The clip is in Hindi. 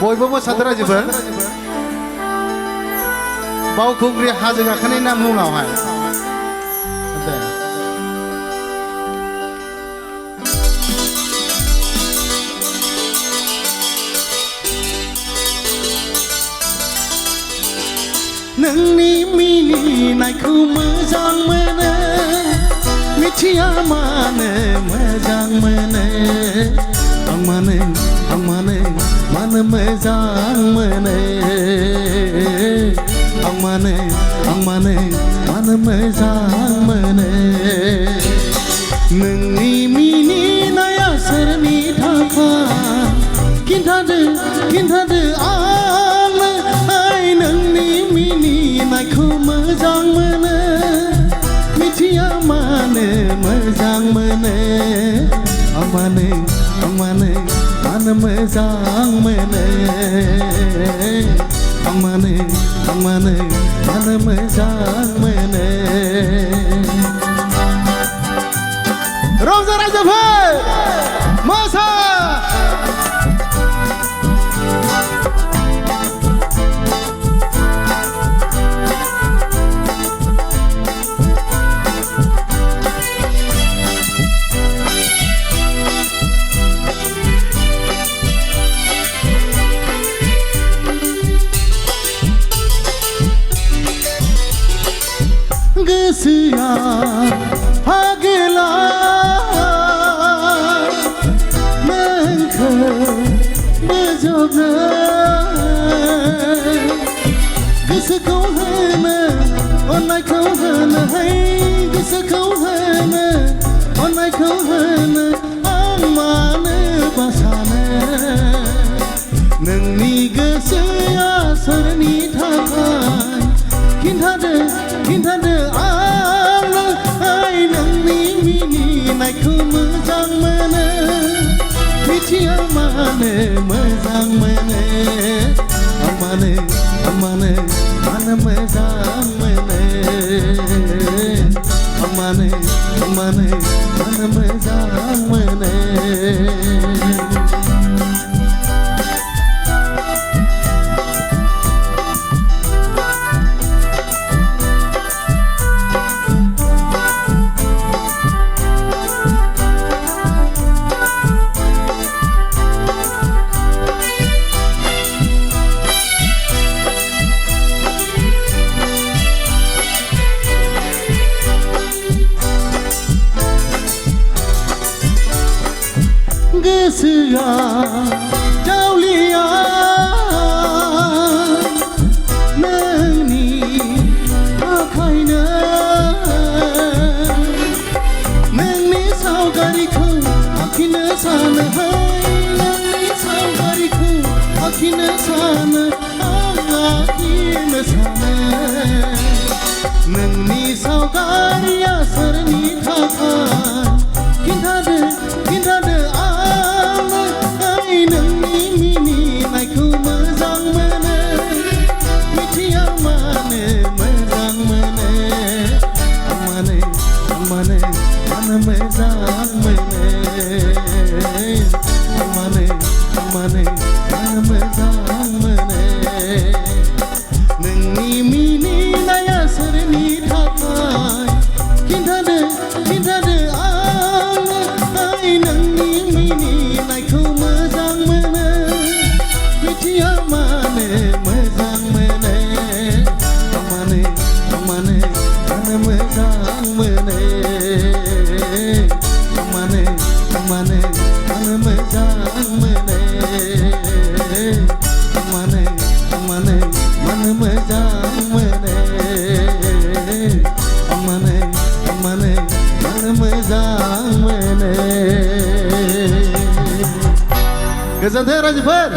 बयबो मोसादों रायजोफोर बावखुंग्रि हाजो गाखोनायनि मुङावहाय नोंनि मिनिनायखौ मोजां मोनो मिथिया मानो मोजां मोनो आं मानो मोजां मोनो आं मानो मोजां मोनो नोंनि मिनिनाया सोरनि थाखाय खिन्थादो आंनो नोंनि मिनिनायखौ मोजां मोनो मिथिया मानो मोजां मोनो आं मानो मोजां मोनो आं मानो मोजां मोनो रंजा रायजोफोर मोसा गोसोआ फागला नोंखौ बोजबनो गोसोखौ होनो अननायखौ होनो गोसोखौ होनो अननायखौ होनो आं मानो बासानो नोंनि गोसोआ सोरनि थाखाय खिन्थादो आंनो नोंनि मिनिनायखौ मोजां मोनो मिथिया मानो मोजां मोनो आं मानो मोजां मोनो आं मानो मोजां मोनो गोसोआ जावलिया नोंनि आखायनो नोंनि सावगारिखौ आखिनो सानो नोंनि सावगारिखौ आखिनो सानो आं आखिनो सानो नोंनि सावगारिया सोरनि थाखाय खिन्थादो नोंनि मिनिनायखौ मोजां मोनो मिथिया मानो मोजां मोनो आं मानो मोजां मोनो आं मानो मोजां मोनो नोंनि मिनिनाया सोरनि थाखाय खिन्थादो आंनो नोंनि मिनिनायखौ मोजां मोनो मिथिया मानो मोजां मोनो आं मानो मोजां मोनो आं मानो मोजां मोनो आं मानो मोजां मोनो आं मानो मोजां मोनो गोजोन्थों रायजोफोर